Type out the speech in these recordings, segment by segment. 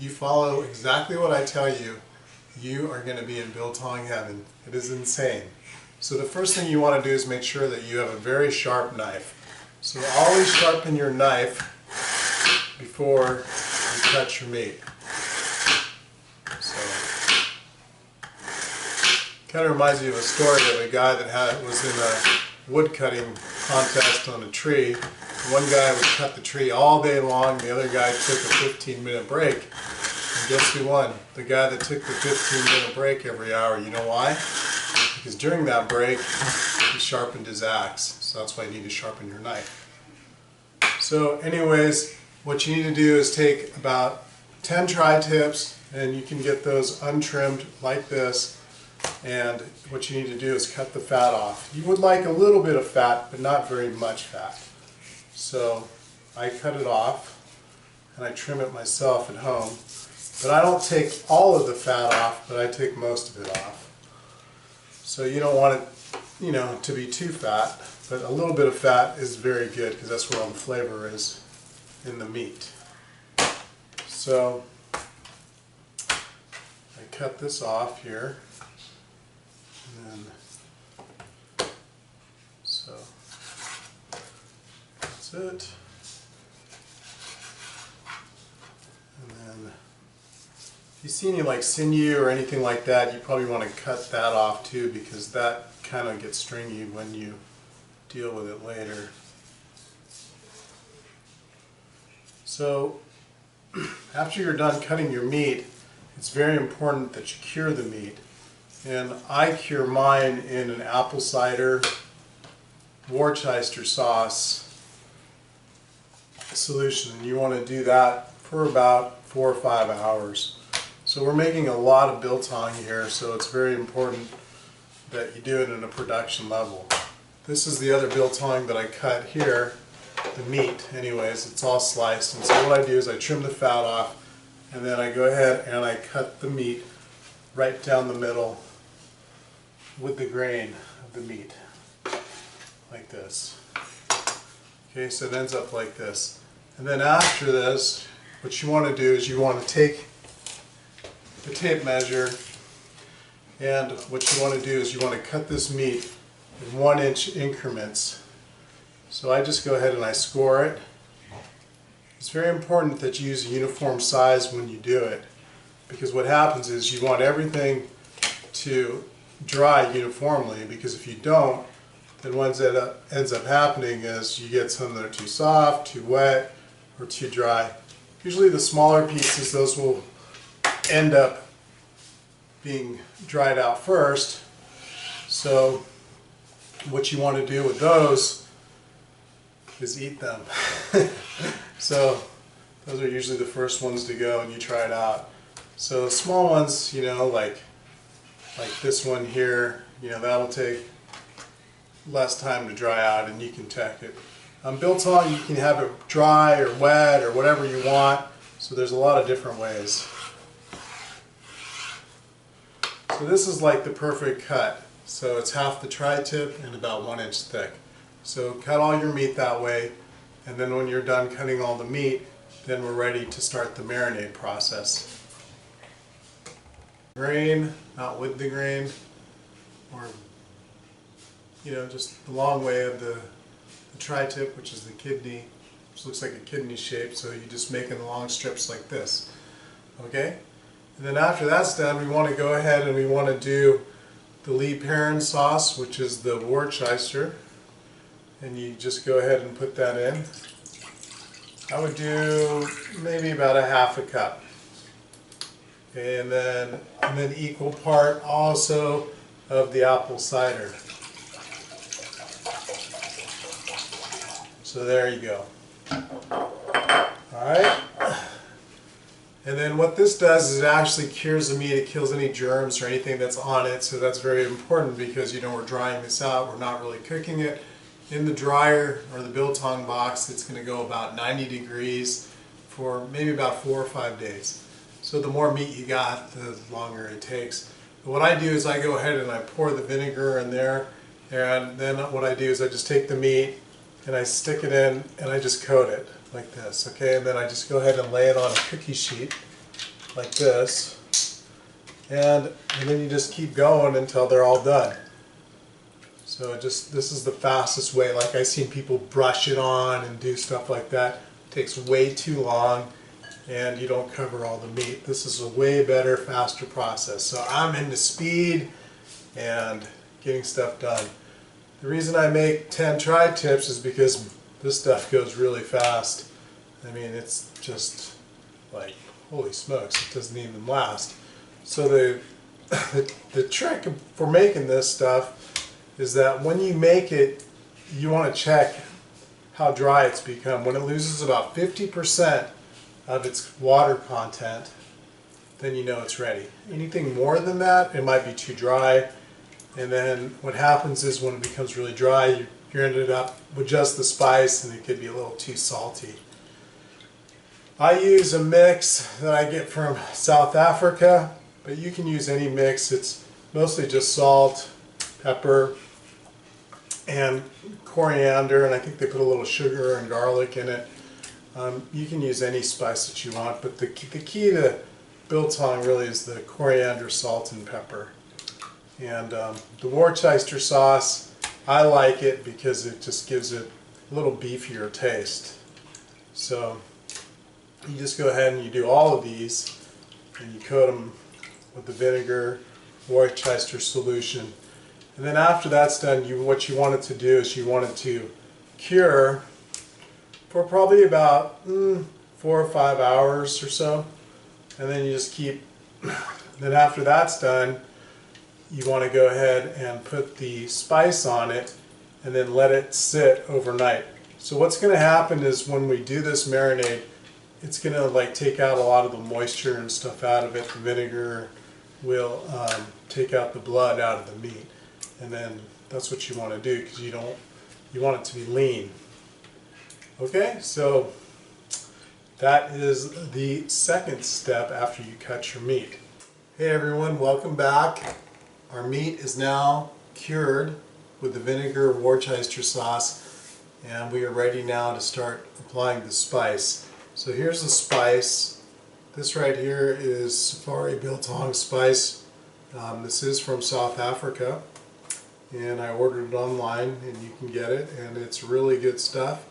you follow exactly what I tell you, you are going to be in biltong heaven. It is insane. So the first thing you want to do is make sure that you have a very sharp knife. So always sharpen your knife before you cut your meat. So, kind of reminds me of a story of a guy that was in a wood cutting contest on a tree. One guy would cut the tree all day long, the other guy took a 15-minute break. And guess who won? The guy that took the 15-minute break every hour. You know why? Because during that break, he sharpened his axe. So that's why you need to sharpen your knife. So anyways, what you need to do is take about 10 tri-tips, and you can get those untrimmed like this. And what you need to do is cut the fat off. You would like a little bit of fat, but not very much fat. So I cut it off, and I trim it myself at home. But I don't take all of the fat off, but I take most of it off. So you don't want it, to be too fat, but a little bit of fat is very good because that's where all the flavor is in the meat. So I cut this off here, and then so that's it. And then if you see any like sinew or anything like that, you probably want to cut that off too, because that kind of gets stringy when you deal with it later. So after you're done cutting your meat, it's very important that you cure the meat. And I cure mine in an apple cider Worcester sauce solution. And you want to do that for about 4 or 5 hours. So we're making a lot of biltong here, so it's very important that you do it in a production level. This is the other biltong that I cut here, the meat anyways, it's all sliced. And so what I do is I trim the fat off, and then I go ahead and I cut the meat right down the middle with the grain of the meat, like this. Okay, so it ends up like this. And then after this, what you want to do is you want to take the tape measure, and what you want to do is you want to cut this meat in 1-inch increments. So I just go ahead and I score it. It's very important that you use a uniform size when you do it, because what happens is you want everything to dry uniformly, because if you don't, then what ends up happening is you get some that are too soft, too wet, or too dry. Usually the smaller pieces, those will end up being dried out first. So what you want to do with those is eat them. So those are usually the first ones to go, and you try it out. So small ones, like this one here, that'll take less time to dry out, and you can tack it. Biltong, you can have it dry or wet or whatever you want. So there's a lot of different ways. So this is like the perfect cut. So it's half the tri-tip and about 1 inch thick. So cut all your meat that way, and then when you're done cutting all the meat, then we're ready to start the marinade process. Grain, not with the grain, or just the long way of the tri-tip, which is the kidney, which looks like a kidney shape, so you just make it in long strips like this. Okay? And then after that's done, we want to go ahead and we want to do the Lee Perrin sauce, which is the Worcester, and you just go ahead and put that in. I would do maybe about a half a cup. Okay, and then equal part also of the apple cider. So there you go. Alright. And then what this does is it actually cures the meat. It kills any germs or anything that's on it. So that's very important, because we're drying this out. We're not really cooking it. In the dryer or the biltong box, it's going to go about 90 degrees for maybe about 4 or 5 days. So the more meat you got, the longer it takes. But what I do is I go ahead and I pour the vinegar in there, and then what I do is I just take the meat and I stick it in and I just coat it like this, okay? And then I just go ahead and lay it on a cookie sheet like this, and then you just keep going until they're all done. So this is the fastest way. Like I've seen people brush it on and do stuff like that. It takes way too long and you don't cover all the meat. This is a way better, faster process. So I'm into speed and getting stuff done. The reason I make 10 tri-tips is because this stuff goes really fast. I mean, it's just like, holy smokes, it doesn't even last. So the trick for making this stuff is that when you make it, you want to check how dry it's become. When it loses about 50% of its water content, then you know it's ready. Anything more than that, it might be too dry. And then what happens is when it becomes really dry, you ended up with just the spice and it could be a little too salty. I use a mix that I get from South Africa, but you can use any mix. It's mostly just salt, pepper, and coriander, and I think they put a little sugar and garlic in it. You can use any spice that you want, but the key to biltong really is the coriander, salt, and pepper. And the Worcester sauce, I like it because it just gives it a little beefier taste. So you just go ahead and you do all of these, and you coat them with the vinegar, Worcester solution. And then after that's done, what you want it to do is you want it to cure for probably about 4 or 5 hours or so. And then you just keep, then after that's done, you want to go ahead and put the spice on it and then let it sit overnight. So what's going to happen is when we do this marinade, it's going to like take out a lot of the moisture and stuff out of it. The vinegar will take out the blood out of the meat. And then that's what you want to do because you want it to be lean. Okay, so that is the second step after you cut your meat. Hey everyone, welcome back. Our meat is now cured with the vinegar Worcester sauce, and we are ready now to start applying the spice. So here's the spice. This right here is Safari Biltong spice. This is from South Africa, and I ordered it online and you can get it, and it's really good stuff.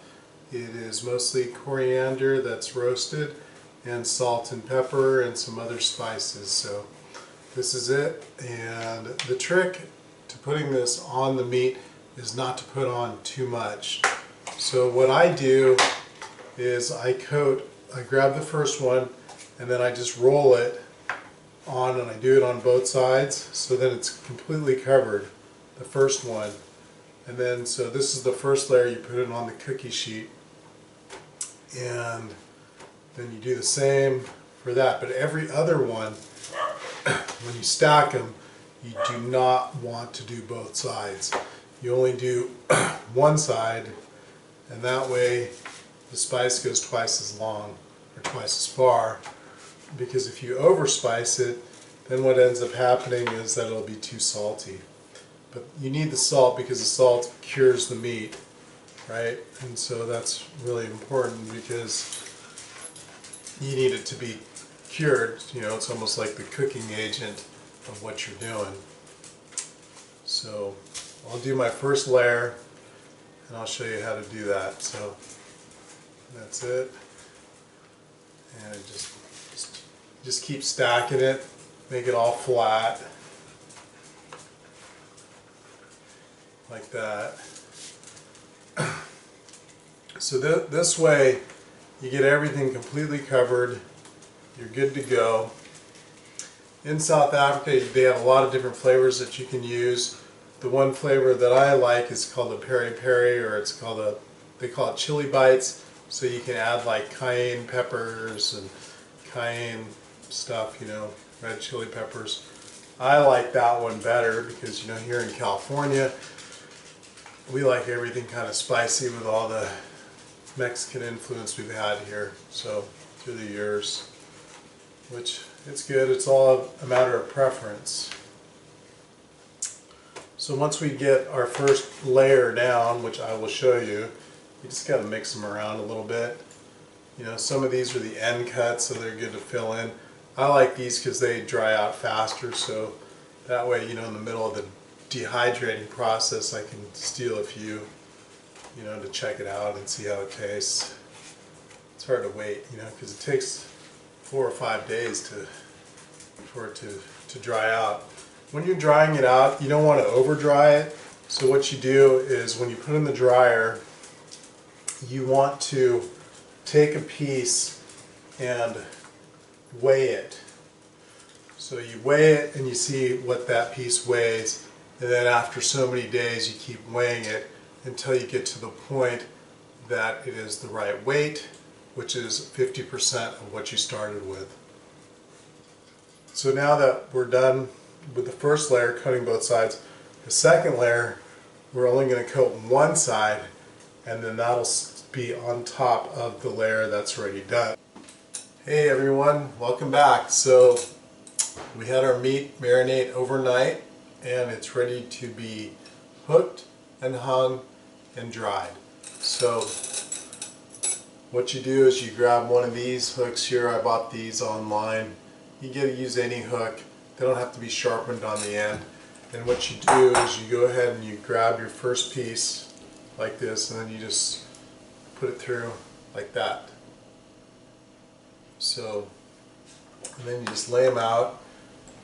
It is mostly coriander that's roasted and salt and pepper and some other spices. So this is it, and the trick to putting this on the meat is not to put on too much. So what I do is I grab the first one and then I just roll it on, and I do it on both sides so that it's completely covered, the first one. And then so this is the first layer, you put it on the cookie sheet, and then you do the same for that. But every other one, when you stack them, you do not want to do both sides. You only do one side, and that way the spice goes twice as long or twice as far. Because if you overspice it, then what ends up happening is that it'll be too salty. But you need the salt because the salt cures the meat, right? And so that's really important because you need it to be cured. You know, it's almost like the cooking agent of what you're doing. So I'll do my first layer and I'll show you how to do that. So that's it. And just keep stacking it, make it all flat, like that. So this way you get everything completely covered, you're good to go. In South Africa they have a lot of different flavors that you can use. The one flavor that I like is called the peri peri, or it's called they call it chili bites. So you can add like cayenne peppers and cayenne stuff, you know, red chili peppers. I like that one better because, you know, here in California we like everything kind of spicy with all the Mexican influence we've had here, so through the years, which it's good. It's all a matter of preference. So once we get our first layer down, which I will show you, you just got to mix them around a little bit. You know, some of these are the end cuts, so they're good to fill in. I like these because they dry out faster, so that way, you know, in the middle of the dehydrating process, I can steal a few, you know, to check it out and see how it tastes. It's hard to wait, you know, because it takes 4 or 5 days for it to dry out. When you're drying it out, you don't want to over dry it. So what you do is when you put it in the dryer, you want to take a piece and weigh it. So you weigh it and you see what that piece weighs, and then after so many days you keep weighing it until you get to the point that it is the right weight, which is 50% of what you started with. So now that we're done with the first layer, cutting both sides, the second layer we're only going to coat one side, and then that'll be on top of the layer that's already done. Hey everyone, welcome back. So we had our meat marinate overnight and it's ready to be hooked and hung and dried. So what you do is you grab one of these hooks here. I bought these online. You get to use any hook. They don't have to be sharpened on the end. And what you do is you go ahead and you grab your first piece like this, and then you just put it through like that. So, and then you just lay them out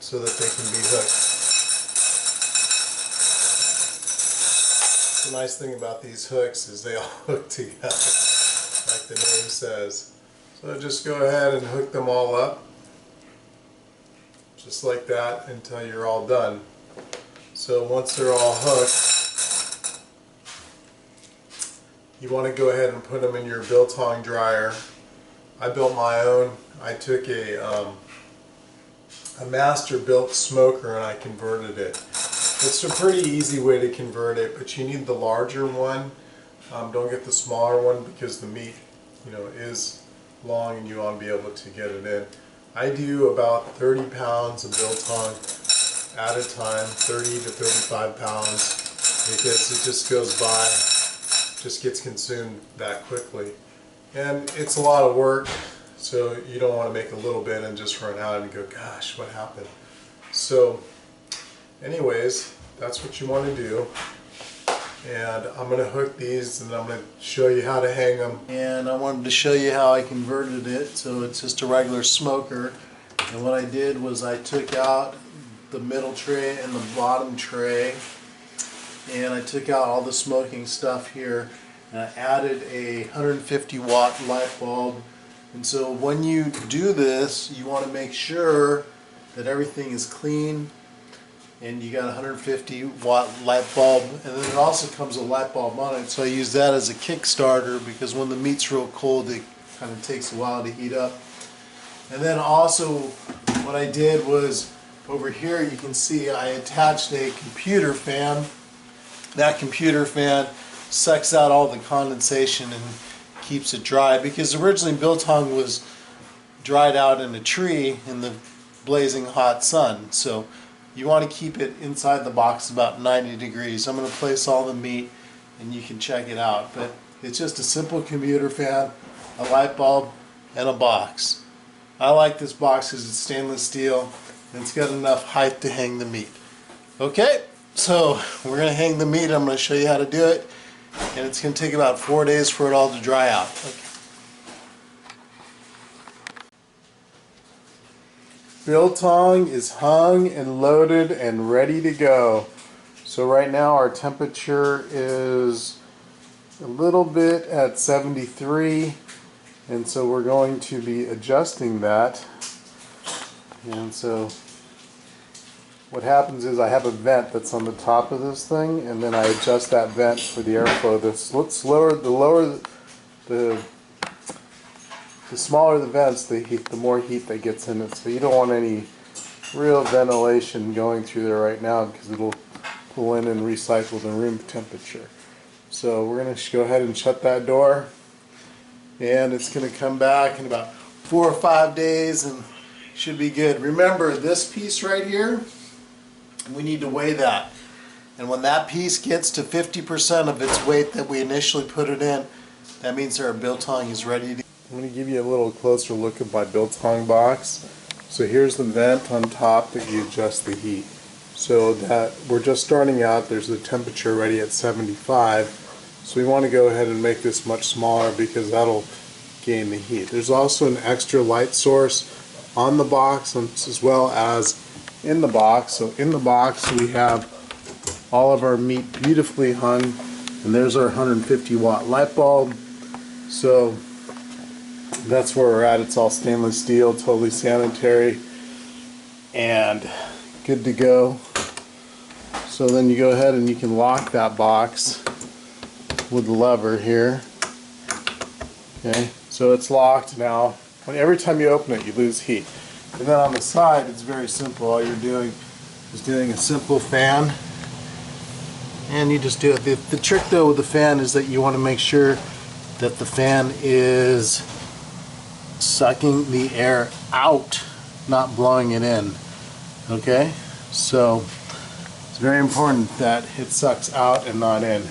so that they can be hooked. The nice thing about these hooks is they all hook together, like the name says. So just go ahead and hook them all up, just like that, until you're all done. So once they're all hooked, you want to go ahead and put them in your biltong dryer. I built my own. I took a master built smoker and I converted it. It's a pretty easy way to convert it, but you need the larger one. Don't get the smaller one because the meat, you know, is long and you want to be able to get it in. I do about 30 pounds of biltong at a time, 30 to 35 pounds, because it just goes by, just gets consumed that quickly. And it's a lot of work, so you don't want to make a little bit and just run out and go, gosh, what happened? So anyways, that's what you want to do. And I'm going to hook these and I'm going to show you how to hang them. And I wanted to show you how I converted it. So it's just a regular smoker. And what I did was I took out the middle tray and the bottom tray. And I took out all the smoking stuff here. And I added a 150 watt light bulb. And so when you do this, you want to make sure that everything is clean. And you got a 150 watt light bulb, and then it also comes with a light bulb on it, so I use that as a kickstarter because when the meat's real cold it kind of takes a while to heat up. And then also what I did was over here you can see I attached a computer fan. That computer fan sucks out all the condensation and keeps it dry, because originally biltong was dried out in a tree in the blazing hot sun. So you want to keep it inside the box about 90 degrees. I'm going to place all the meat and you can check it out. But it's just a simple computer fan, a light bulb, and a box. I like this box because it's stainless steel and it's got enough height to hang the meat. Okay, so we're going to hang the meat. I'm going to show you how to do it. And it's going to take about 4 days for it all to dry out. Okay. Biltong is hung and loaded and ready to go. So right now our temperature is a little bit at 73, and so we're going to be adjusting that. And so what happens is I have a vent that's on the top of this thing, and then I adjust that vent for the airflow. The smaller the vents, the more heat that gets in it. So you don't want any real ventilation going through there right now because it'll pull in and recycle the room temperature. So we're going to go ahead and shut that door, and it's going to come back in about 4 or 5 days and should be good. Remember, this piece right here, we need to weigh that. And when that piece gets to 50% of its weight that we initially put it in, that means our biltong is ready to. I'm going to give you a little closer look at my biltong box. So here's the vent on top that you adjust the heat. So that we're just starting out, there's the temperature already at 75. So we want to go ahead and make this much smaller because that'll gain the heat. There's also an extra light source on the box as well as in the box. So in the box we have all of our meat beautifully hung, and there's our 150 watt light bulb. So that's where we're at. It's all stainless steel, totally sanitary and good to go. So then you go ahead and you can lock that box with the lever here. Okay, so it's locked now. Every time you open it, you lose heat. And then on the side, it's very simple. All you're doing is doing a simple fan, and you just do it. The trick though with the fan is that you want to make sure that the fan is sucking the air out, not blowing it in. Okay, so it's very important that it sucks out and not in.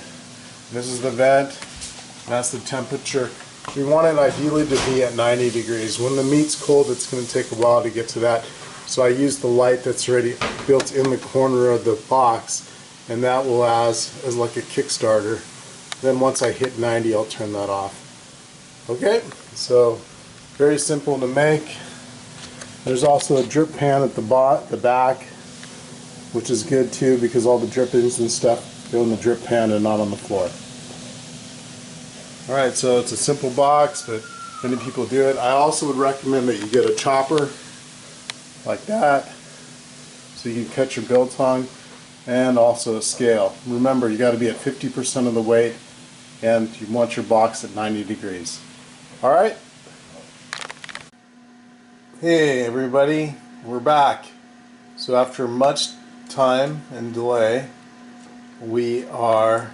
This is the vent. That's the temperature. We want it ideally to be at 90 degrees. When the meat's cold, it's going to take a while to get to that. So I use the light that's already built in the corner of the box, and that will as like a Kickstarter. Then once I hit 90, I'll turn that off. Okay, so very simple to make. There's also a drip pan at the back, which is good too because all the drippings and stuff go in the drip pan and not on the floor. Alright, so it's a simple box, but many people do it. I also would recommend that you get a chopper like that so you can cut your biltong, and also a scale. Remember, you got to be at 50% of the weight, and you want your box at 90 degrees. Alright? Hey everybody, we're back. So after much time and delay, our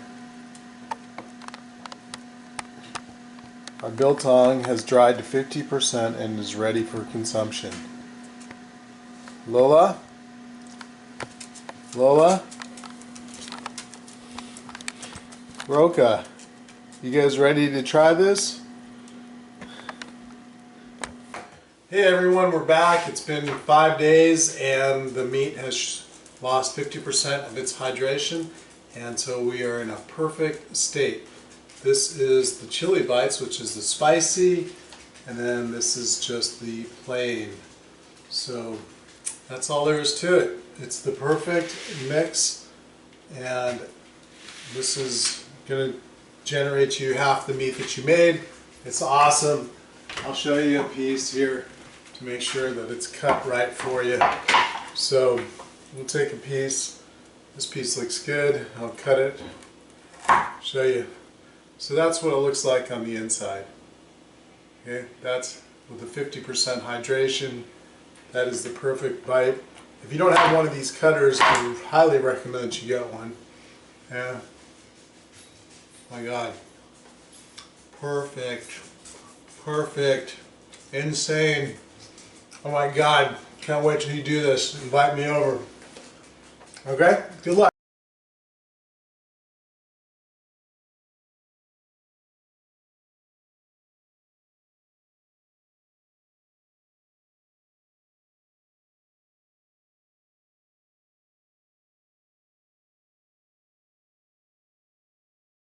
biltong has dried to 50% and is ready for consumption. Lola? Lola? Roka? You guys ready to try this? Hey everyone, we're back. It's been 5 days and the meat has lost 50% of its hydration, and so we are in a perfect state. This is the chili bites, which is the spicy, and then this is just the plain. So that's all there is to it. It's the perfect mix, and this is going to generate you half the meat that you made. It's awesome. I'll show you a piece here to make sure that it's cut right for you. So we'll take a piece. This piece looks good. I'll cut it, show you. So that's what it looks like on the inside. Okay, that's with the 50% hydration. That is the perfect bite. If you don't have one of these cutters, I would highly recommend that you get one. Yeah. My God. Perfect. Perfect. Insane. Oh my God. Can't wait till you do this. Invite me over. Okay? Good luck.